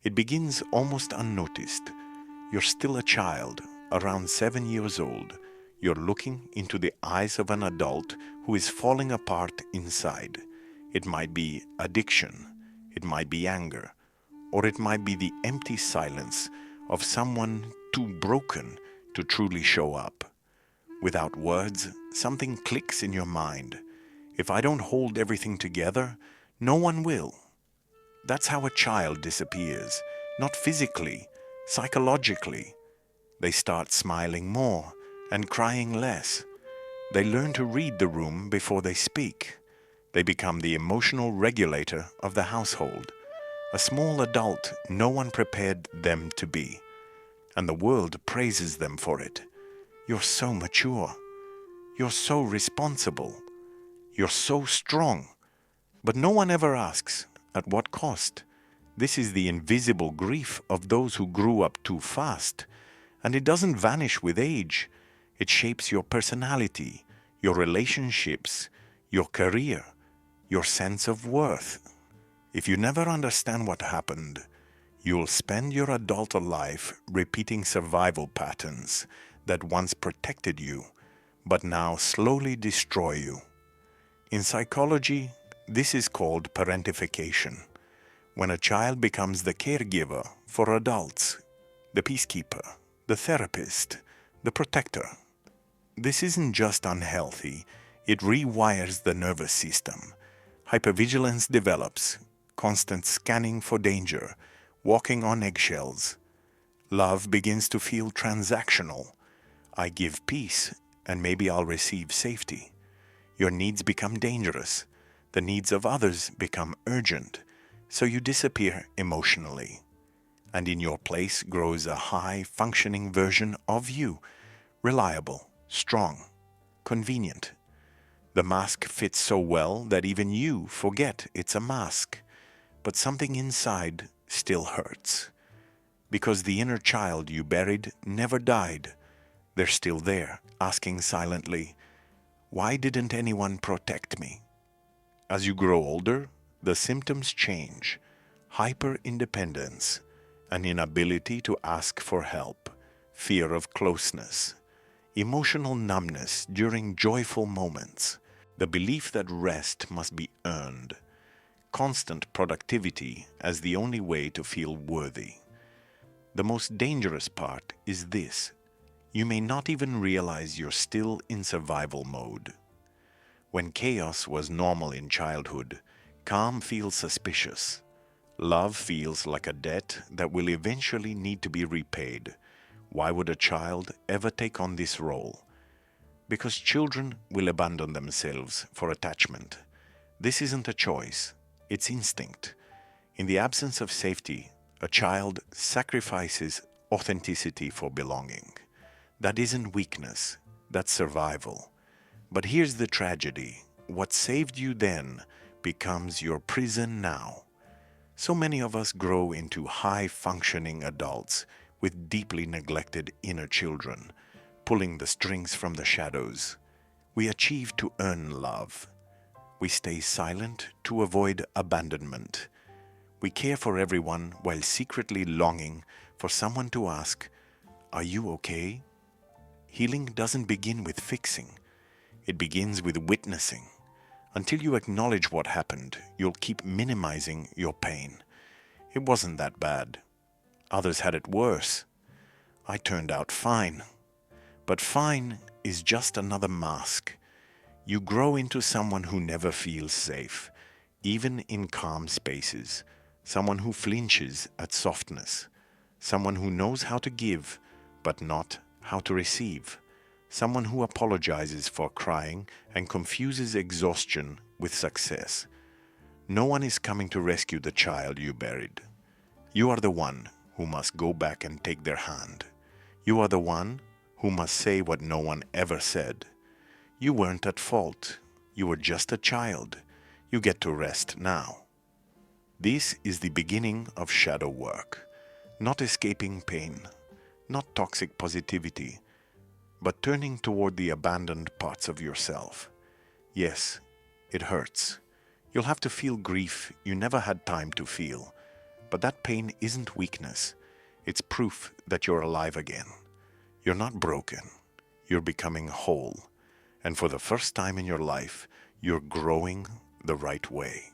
It begins almost unnoticed. You're still a child, around 7 years old. You're looking into the eyes of an adult who is falling apart inside. It might be addiction, it might be anger, or it might be the empty silence of someone too broken to truly show up. Without words, something clicks in your mind. If I don't hold everything together, no one will. That's how a child disappears, not physically, psychologically. They start smiling more and crying less. They learn to read the room before they speak. They become the emotional regulator of the household, a small adult no one prepared them to be. And the world praises them for it. You're so mature. You're so responsible. You're so strong. But no one ever asks, at what cost? This is the invisible grief of those who grew up too fast. And it doesn't vanish with age. It shapes your personality, your relationships, your career, your sense of worth. If you never understand what happened, you'll spend your adult life repeating survival patterns that once protected you, but now slowly destroy you. In psychology, this is called parentification, when a child becomes the caregiver for adults, the peacekeeper, the therapist, the protector. This isn't just unhealthy, it rewires the nervous system. Hypervigilance develops, constant scanning for danger, walking on eggshells. Love begins to feel transactional. I give peace, and maybe I'll receive safety. Your needs become dangerous. The needs of others become urgent, so you disappear emotionally. And in your place grows a high-functioning version of you, reliable, strong, convenient. The mask fits so well that even you forget it's a mask, but something inside still hurts. Because the inner child you buried never died. They're still there, asking silently, why didn't anyone protect me? As you grow older, the symptoms change. Hyper-independence, an inability to ask for help, fear of closeness, emotional numbness during joyful moments, the belief that rest must be earned, constant productivity as the only way to feel worthy. The most dangerous part is this: you may not even realize you're still in survival mode. When chaos was normal in childhood, calm feels suspicious. Love feels like a debt that will eventually need to be repaid. Why would a child ever take on this role? Because children will abandon themselves for attachment. This isn't a choice, it's instinct. In the absence of safety, a child sacrifices authenticity for belonging. That isn't weakness, that's survival. But here's the tragedy. What saved you then becomes your prison now. So many of us grow into high-functioning adults with deeply neglected inner children, pulling the strings from the shadows. We achieve to earn love. We stay silent to avoid abandonment. We care for everyone while secretly longing for someone to ask, "Are you okay?" Healing doesn't begin with fixing. It begins with witnessing. Until you acknowledge what happened, you'll keep minimizing your pain. It wasn't that bad. Others had it worse. I turned out fine. But fine is just another mask. You grow into someone who never feels safe, even in calm spaces. Someone who flinches at softness. Someone who knows how to give, but not how to receive. Someone who apologizes for crying and confuses exhaustion with success. No one is coming to rescue the child you buried. You are the one who must go back and take their hand. You are the one who must say what no one ever said. You weren't at fault. You were just a child. You get to rest now. This is the beginning of shadow work. Not escaping pain, not toxic positivity, but turning toward the abandoned parts of yourself. Yes, it hurts. You'll have to feel grief you never had time to feel. But that pain isn't weakness. It's proof that you're alive again. You're not broken. You're becoming whole. And for the first time in your life, you're growing the right way.